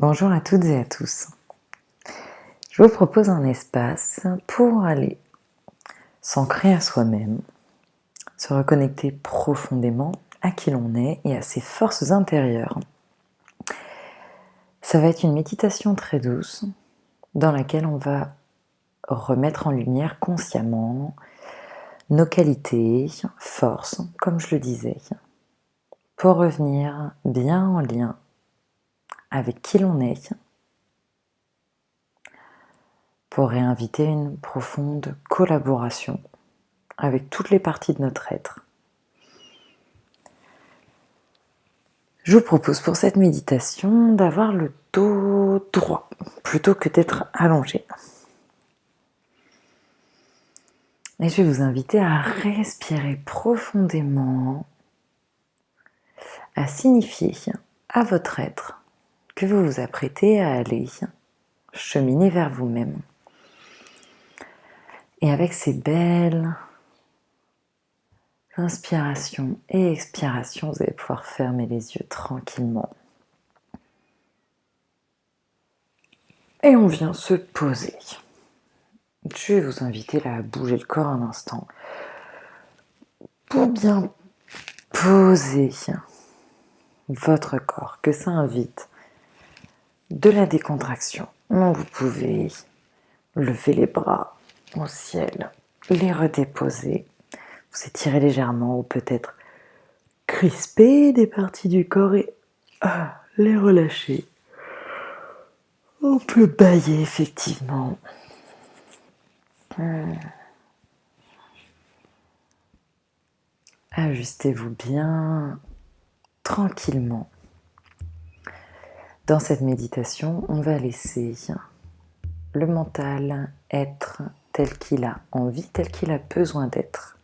Bonjour à toutes et à tous. Je vous propose un espace pour aller s'ancrer à soi-même, se reconnecter profondément à qui l'on est et à ses forces intérieures. Ça va être une méditation très douce dans laquelle on va remettre en lumière consciemment nos qualités, forces, comme je le disais, pour revenir bien en lien avec qui l'on est, pour réinviter une profonde collaboration avec toutes les parties de notre être. Je vous propose pour cette méditation d'avoir le dos droit plutôt que d'être allongé. Et je vais vous inviter à respirer profondément, à signifier à votre être que vous vous apprêtez à aller cheminer vers vous-même. Et avec ces belles inspirations et expirations, vous allez pouvoir fermer les yeux tranquillement. Et on vient se poser. Je vais vous inviter là à bouger le corps un instant pour bien poser votre corps, que ça invite de la décontraction. Donc vous pouvez lever les bras au ciel, les redéposer, vous étirez légèrement ou peut-être crisper des parties du corps et les relâcher. On peut bâiller effectivement. Ajustez-vous bien tranquillement. Dans cette méditation, on va laisser le mental être tel qu'il a envie, tel qu'il a besoin d'être,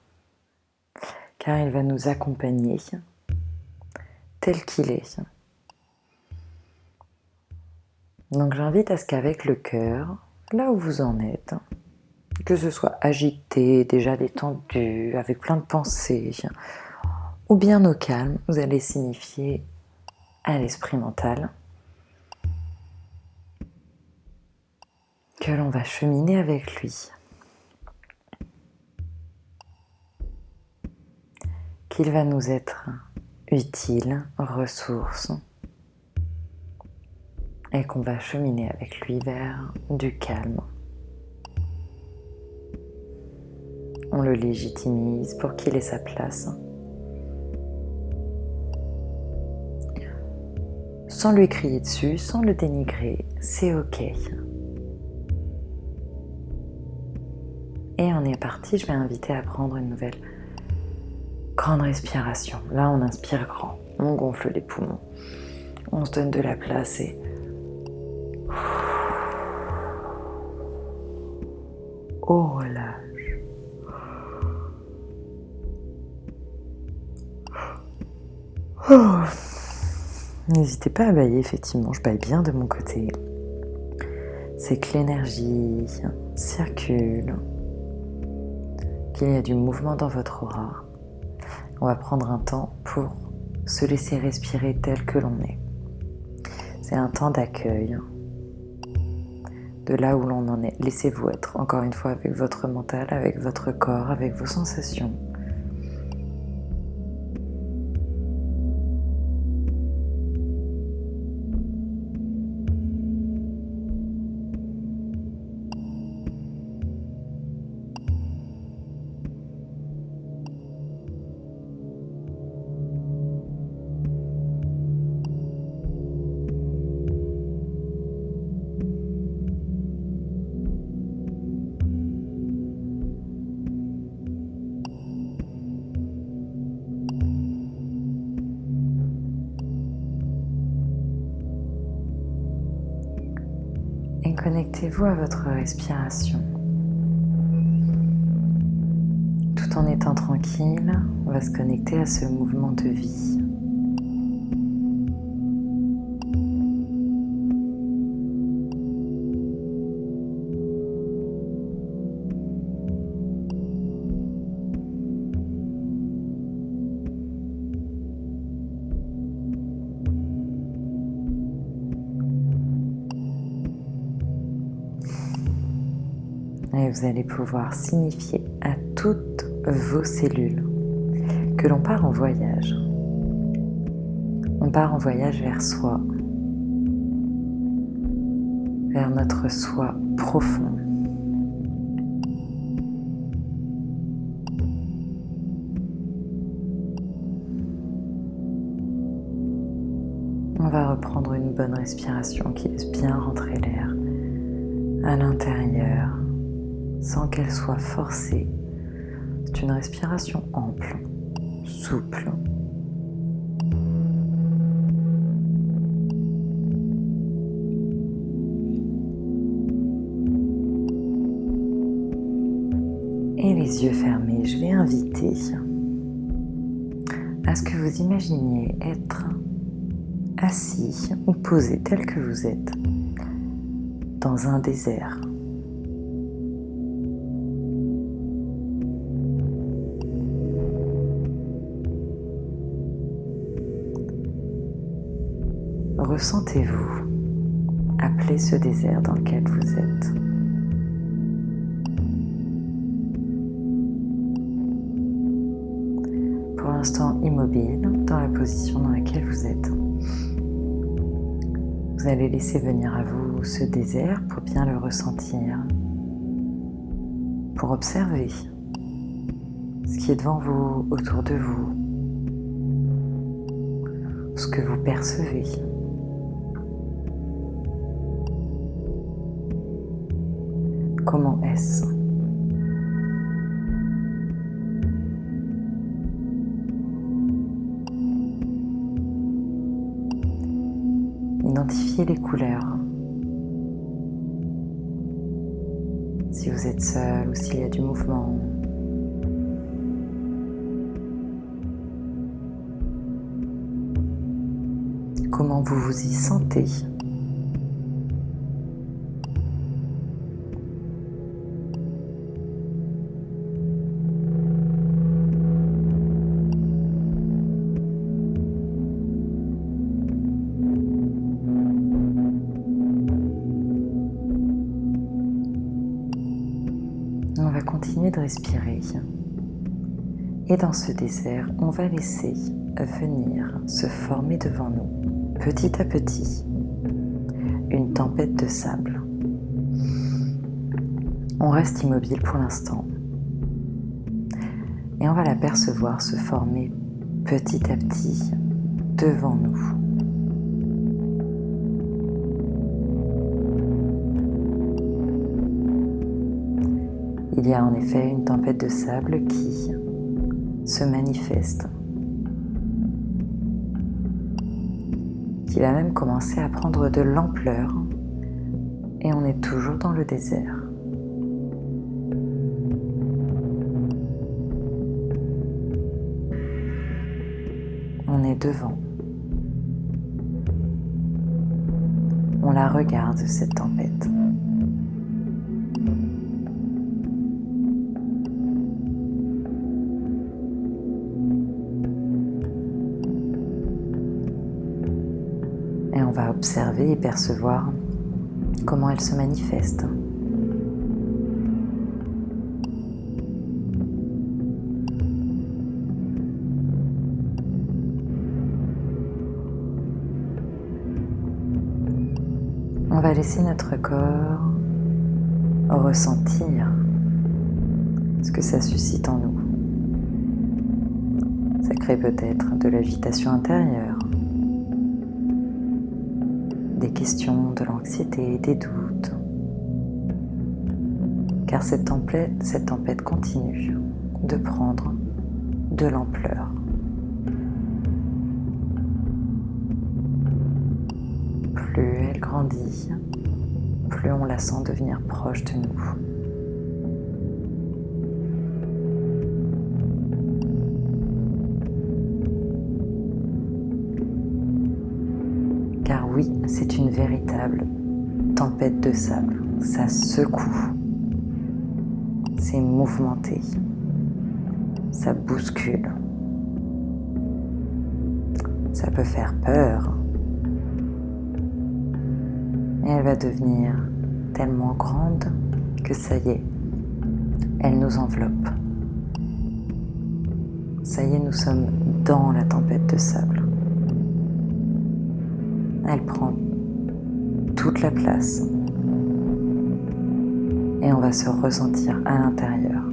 car il va nous accompagner tel qu'il est. Donc j'invite à ce qu'avec le cœur, là où vous en êtes, que ce soit agité, déjà détendu, avec plein de pensées, ou bien au calme, vous allez signifier à l'esprit mental que l'on va cheminer avec lui, qu'il va nous être utile, ressource, et qu'on va cheminer avec lui vers du calme. On le légitimise pour qu'il ait sa place, sans lui crier dessus, sans le dénigrer, c'est ok. Et on est parti, je vais inviter à prendre une nouvelle grande respiration. Là, on inspire grand, on gonfle les poumons, on se donne de la place et on relâche. N'hésitez pas à bâiller, effectivement, je bâille bien de mon côté. C'est que l'énergie circule, qu'il y a du mouvement dans votre aura. On va prendre un temps pour se laisser respirer tel que l'on est. C'est un temps d'accueil de là où l'on en est. Laissez-vous être, encore une fois, avec votre mental, avec votre corps, avec vos sensations. Et connectez-vous à votre respiration. Tout en étant tranquille, on va se connecter à ce mouvement de vie. Et vous allez pouvoir signifier à toutes vos cellules que l'on part en voyage. On part en voyage vers soi, vers notre soi profond. On va reprendre une bonne respiration qui laisse bien rentrer l'air à l'intérieur sans qu'elle soit forcée. C'est une respiration ample, souple. Et les yeux fermés, je vais inviter à ce que vous imaginiez être assis ou posé tel que vous êtes dans un désert. Ressentez-vous appeler ce désert dans lequel vous êtes. Pour l'instant immobile dans la position dans laquelle vous êtes. Vous allez laisser venir à vous ce désert pour bien le ressentir, pour observer ce qui est devant vous, autour de vous, ce que vous percevez. Comment est-ce ? Identifiez les couleurs. Si vous êtes seul ou s'il y a du mouvement. Comment vous vous y sentez ? On va continuer de respirer. Et dans ce désert, on va laisser venir se former devant nous, petit à petit, une tempête de sable. On reste immobile pour l'instant. Et on va l'apercevoir se former petit à petit devant nous. Il y a en effet une tempête de sable qui se manifeste, qui a même commencé à prendre de l'ampleur et on est toujours dans le désert. On est devant. On la regarde, cette tempête. Et on va observer et percevoir comment elle se manifeste. On va laisser notre corps ressentir ce que ça suscite en nous. Ça crée peut-être de l'agitation intérieure, des questions, de l'anxiété, des doutes. Car cette tempête continue de prendre de l'ampleur. Plus elle grandit, plus on la sent devenir proche de nous. Car oui, c'est une véritable tempête de sable. Ça secoue, c'est mouvementé, ça bouscule. Ça peut faire peur. Et elle va devenir tellement grande que ça y est, Elle nous enveloppe. Ça y est, nous sommes dans la tempête de sable. Elle prend toute la place et on va se ressentir à l'intérieur.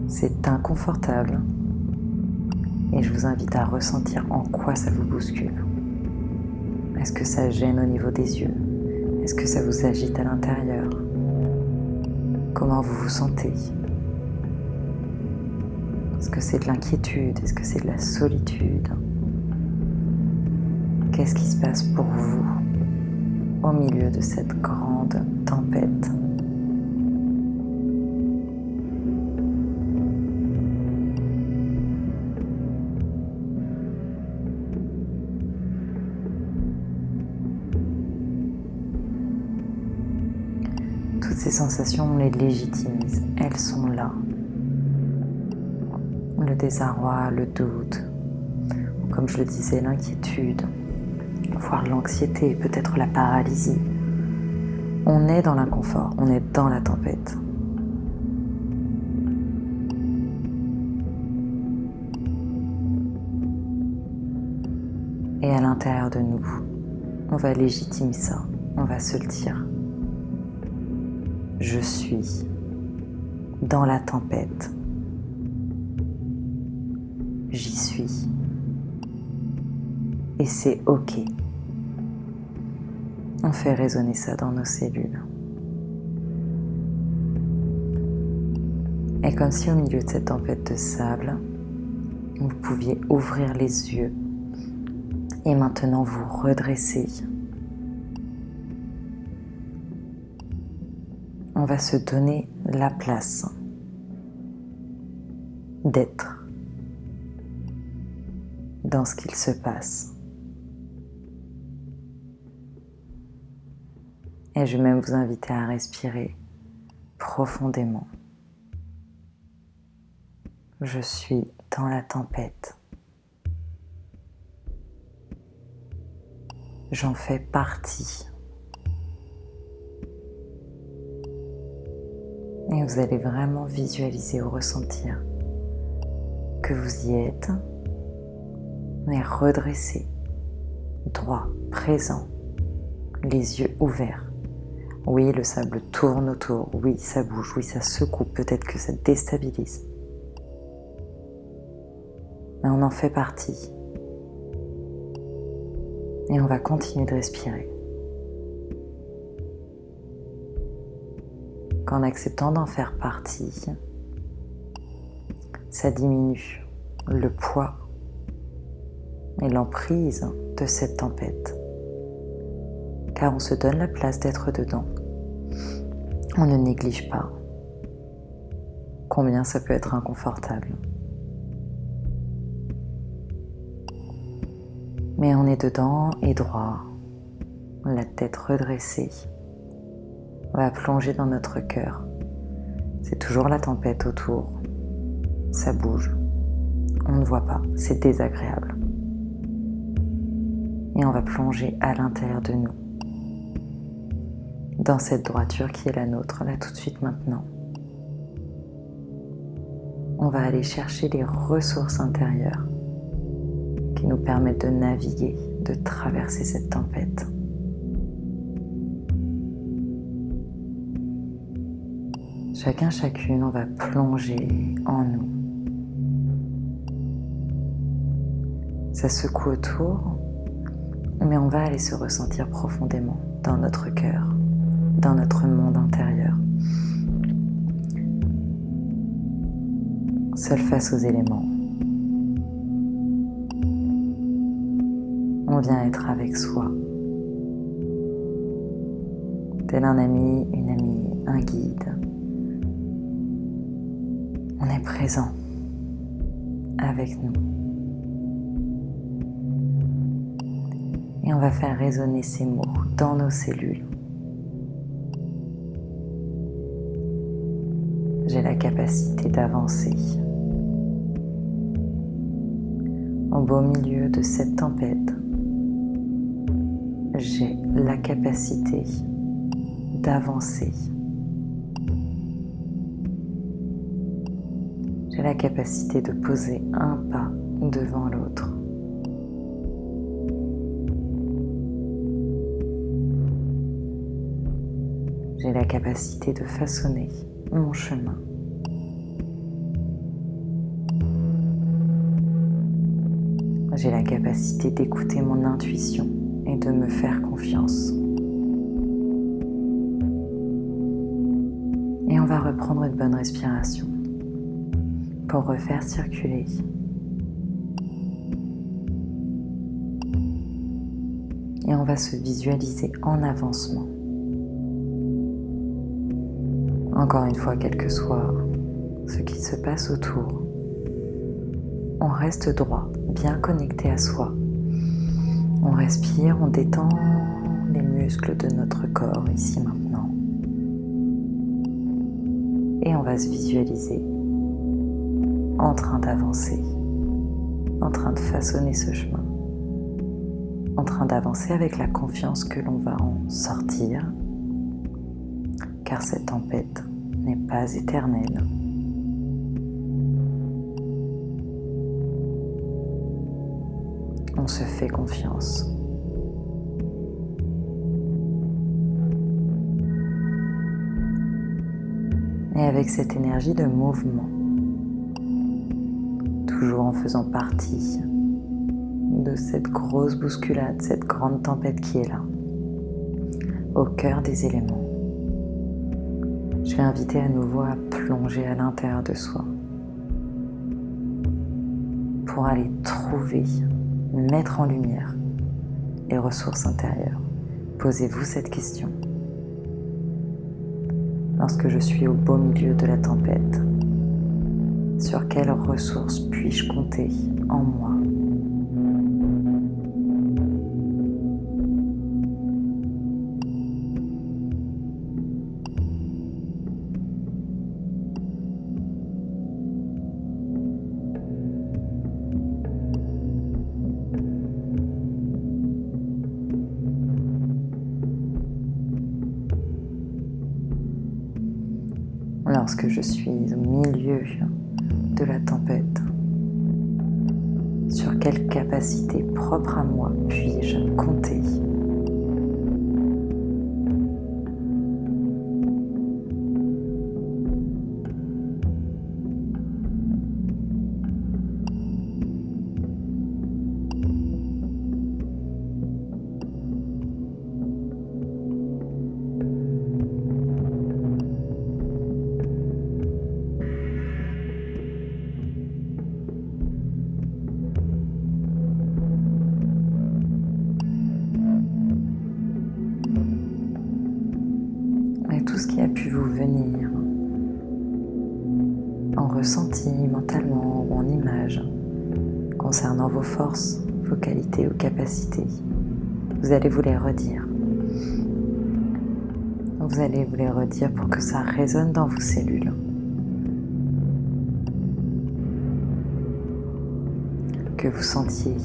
C'est inconfortable et je vous invite à ressentir en quoi ça vous bouscule. Est-ce que ça gêne au niveau des yeux? Est-ce que ça vous agite à l'intérieur? Comment vous vous sentez? Est-ce que c'est de l'inquiétude? Est-ce que c'est de la solitude? Qu'est-ce qui se passe pour vous au milieu de cette grande tempête? Toutes ces sensations, on les légitimise, elles sont là. Le désarroi, le doute, comme je le disais, l'inquiétude, voire l'anxiété, peut-être la paralysie. On est dans l'inconfort, on est dans la tempête. Et à l'intérieur de nous, on va légitimer ça, on va se le dire. Je suis dans la tempête. J'y suis. Et c'est OK. On fait résonner ça dans nos cellules. Et comme si au milieu de cette tempête de sable, vous pouviez ouvrir les yeux et maintenant vous redresser. On va se donner la place d'être dans ce qu'il se passe. Et je vais même vous inviter à respirer profondément. Je suis dans la tempête. J'en fais partie. Et vous allez vraiment visualiser ou ressentir que vous y êtes, mais redressé, droit, présent, les yeux ouverts. Oui, le sable tourne autour, oui, ça bouge, oui, ça secoue, peut-être que ça déstabilise. Mais on en fait partie. Et on va continuer de respirer. Qu'en acceptant d'en faire partie, ça diminue le poids et l'emprise de cette tempête. Car on se donne la place d'être dedans. On ne néglige pas combien ça peut être inconfortable. Mais on est dedans et droit, la tête redressée. On va plonger dans notre cœur. C'est toujours la tempête autour. Ça bouge. On ne voit pas. C'est désagréable. Et on va plonger à l'intérieur de nous. Dans cette droiture qui est la nôtre, là tout de suite maintenant. On va aller chercher les ressources intérieures qui nous permettent de naviguer, de traverser cette tempête. Chacun, chacune, on va plonger en nous. Ça secoue autour, mais on va aller se ressentir profondément dans notre cœur, dans notre monde intérieur. Seul face aux éléments. On vient être avec soi. Tel un ami, une amie, un guide. On est présent avec nous. Et on va faire résonner ces mots dans nos cellules. J'ai la capacité d'avancer. Au beau milieu de cette tempête, j'ai la capacité d'avancer. J'ai la capacité de poser un pas devant l'autre. J'ai la capacité de façonner mon chemin. J'ai la capacité d'écouter mon intuition et de me faire confiance. Et on va reprendre une bonne respiration pour refaire circuler. Et on va se visualiser en avancement. Encore une fois, quel que soit ce qui se passe autour, on reste droit, bien connecté à soi. On respire, on détend les muscles de notre corps ici maintenant. Et on va se visualiser en train d'avancer, en train de façonner ce chemin, en train d'avancer avec la confiance que l'on va en sortir, car cette tempête n'est pas éternelle. On se fait confiance. Et avec cette énergie de mouvement, toujours en faisant partie de cette grosse bousculade, cette grande tempête qui est là, au cœur des éléments, je vais inviter à nouveau à plonger à l'intérieur de soi pour aller trouver, mettre en lumière les ressources intérieures. Posez-vous cette question. Lorsque je suis au beau milieu de la tempête, sur quelles ressources puis-je compter en moi ? Lorsque je suis au milieu de la tempête, sur quelle capacité propre à moi puis-je compter ? Et tout ce qui a pu vous venir en ressenti mentalement ou en image concernant vos forces, vos qualités ou capacités, vous allez vous les redire. Vous allez vous les redire pour que ça résonne dans vos cellules. Que vous sentiez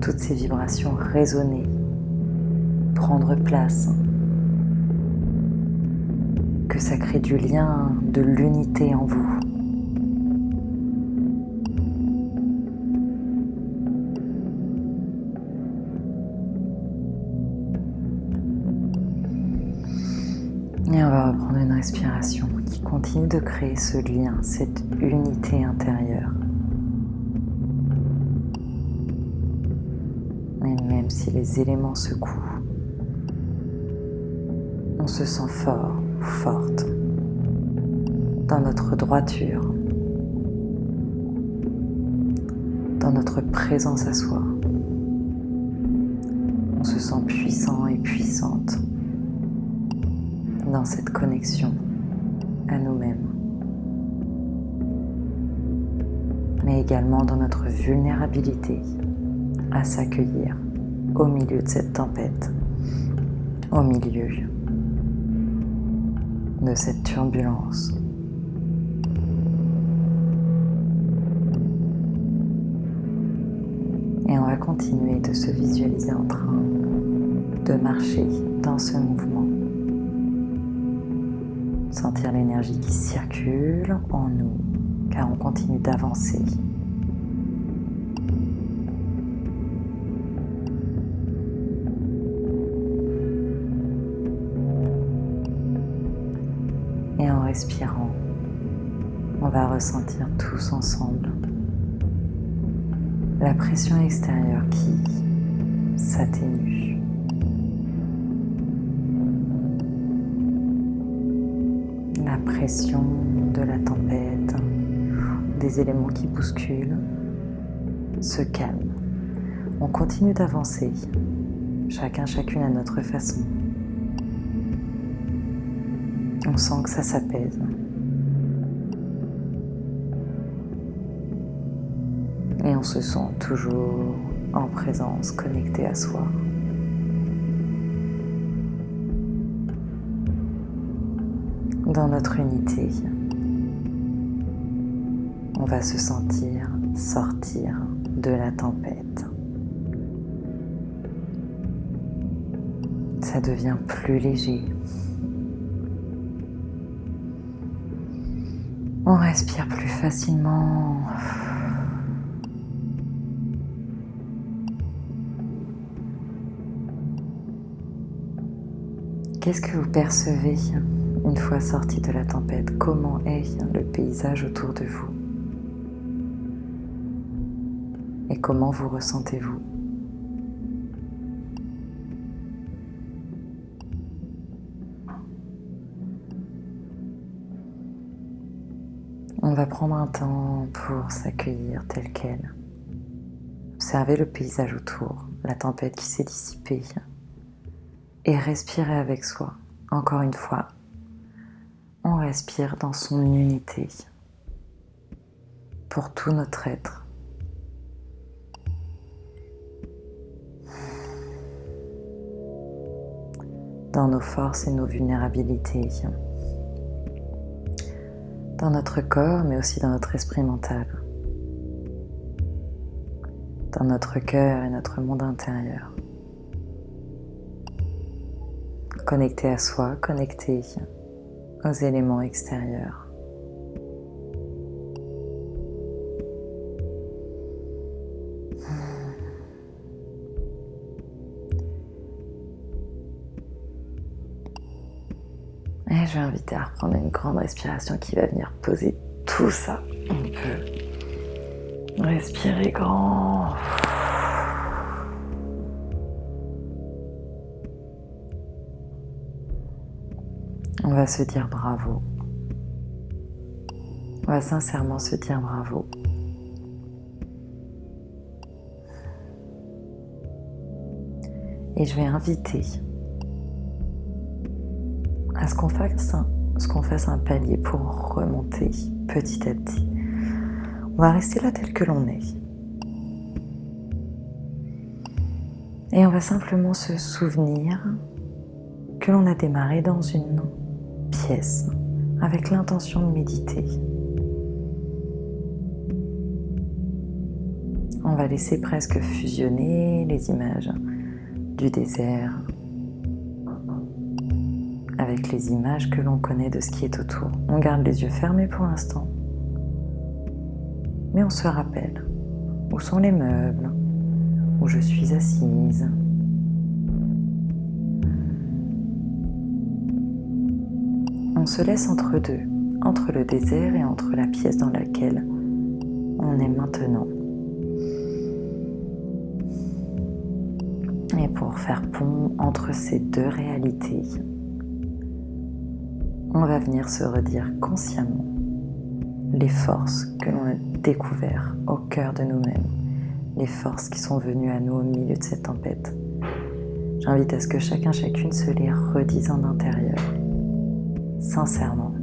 toutes ces vibrations résonner, prendre place. Que ça crée du lien, de l'unité en vous. Et on va reprendre une respiration qui continue de créer ce lien, cette unité intérieure. Et même si les éléments secouent, on se sent fort ou forte dans notre droiture, dans notre présence à soi. On se sent puissant et puissante dans cette connexion à nous-mêmes, mais également dans notre vulnérabilité à s'accueillir au milieu de cette tempête, au milieu de cette turbulence. Et on va continuer de se visualiser en train de marcher dans ce mouvement. Sentir l'énergie qui circule en nous car on continue d'avancer. Et en respirant, on va ressentir tous ensemble la pression extérieure qui s'atténue. La pression de la tempête, des éléments qui bousculent, se calme. On continue d'avancer, chacune à notre façon. On sent que ça s'apaise. Et on se sent toujours en présence, connecté à soi. Dans notre unité, on va se sentir sortir de la tempête. Ça devient plus léger. On respire plus facilement. Qu'est-ce que vous percevez une fois sorti de la tempête? Comment est le paysage autour de vous? Et comment vous ressentez-vous? On va prendre un temps pour s'accueillir tel quel. Observer le paysage autour, la tempête qui s'est dissipée. Et respirer avec soi. Encore une fois, on respire dans son unité pour tout notre être. Dans nos forces et nos vulnérabilités. Dans notre corps, mais aussi dans notre esprit mental. Dans notre cœur et notre monde intérieur. Connecté à soi, connecté aux éléments extérieurs. Et je vais inviter à reprendre une grande respiration qui va venir poser tout ça. On peut respirer grand. On va se dire bravo. On va sincèrement se dire bravo. Et je vais inviter à ce qu'on fasse un palier pour remonter petit à petit. On va rester là tel que l'on est. Et on va simplement se souvenir que l'on a démarré dans une pièce avec l'intention de méditer. On va laisser presque fusionner les images du désert avec les images que l'on connaît de ce qui est autour. On garde les yeux fermés pour l'instant, mais on se rappelle où sont les meubles, où je suis assise. On se laisse entre deux, entre le désert et entre la pièce dans laquelle on est maintenant. Et pour faire pont entre ces deux réalités, on va venir se redire consciemment les forces que l'on a découvertes au cœur de nous-mêmes, les forces qui sont venues à nous au milieu de cette tempête. J'invite à ce que chacune se les redise en intérieur, sincèrement.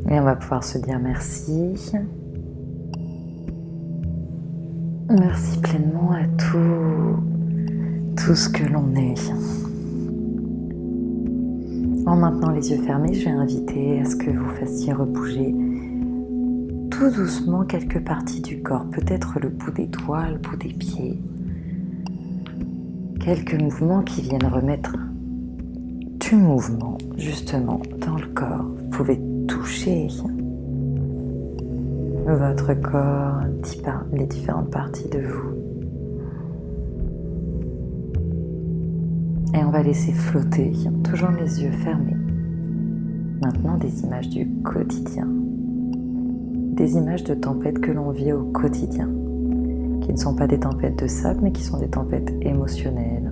Et on va pouvoir se dire merci. Merci pleinement à tous tout ce que l'on est. En maintenant les yeux fermés, je vais inviter à ce que vous fassiez rebouger tout doucement quelques parties du corps, peut-être le bout des doigts, le bout des pieds. Quelques mouvements qui viennent remettre du mouvement justement dans le corps. Vous pouvez toucher votre corps, les différentes parties de vous. Et on va laisser flotter, toujours les yeux fermés. Maintenant des images du quotidien. Des images de tempêtes que l'on vit au quotidien. Qui ne sont pas des tempêtes de sable, mais qui sont des tempêtes émotionnelles,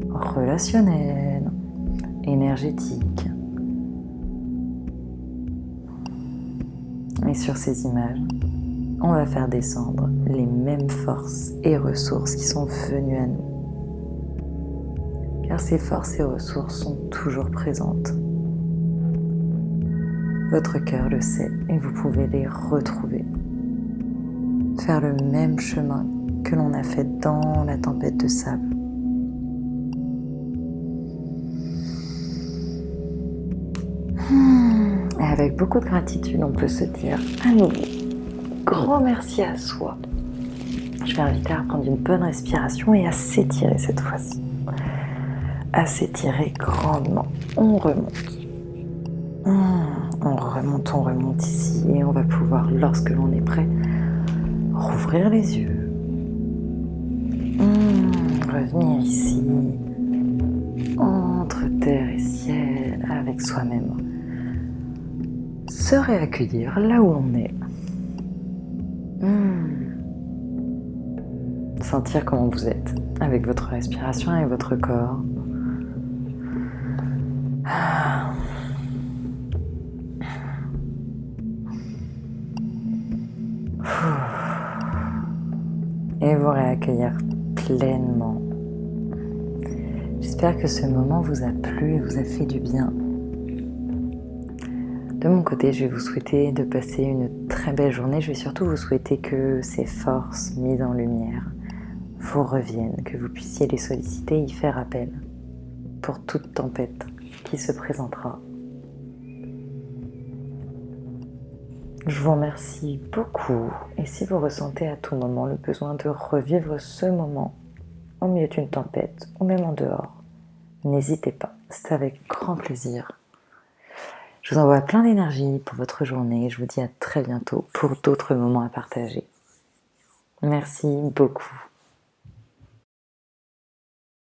relationnelles, énergétiques. Et sur ces images, on va faire descendre les mêmes forces et ressources qui sont venues à nous. Car ces forces et ressources sont toujours présentes. Votre cœur le sait et vous pouvez les retrouver. Faire le même chemin que l'on a fait dans la tempête de sable. Et avec beaucoup de gratitude, on peut se dire à nouveau grand merci à soi. Je vais inviter à prendre une bonne respiration et à s'étirer cette fois-ci. À s'étirer grandement. On remonte. On remonte ici et on va pouvoir, lorsque l'on est prêt, rouvrir les yeux. Revenir ici, entre terre et ciel, avec soi-même. Se réaccueillir là où l'on est. Sentir comment vous êtes, avec votre respiration et votre corps. Et vous réaccueillir pleinement. J'espère que ce moment vous a plu et vous a fait du bien. De mon côté, je vais vous souhaiter de passer une très belle journée. Je vais surtout vous souhaiter que ces forces mises en lumière vous reviennent, que vous puissiez les solliciter et y faire appel pour toute tempête qui se présentera. Je vous remercie beaucoup et si vous ressentez à tout moment le besoin de revivre ce moment au milieu d'une tempête ou même en dehors, n'hésitez pas, c'est avec grand plaisir. Je vous envoie plein d'énergie pour votre journée et je vous dis à très bientôt pour d'autres moments à partager. Merci beaucoup.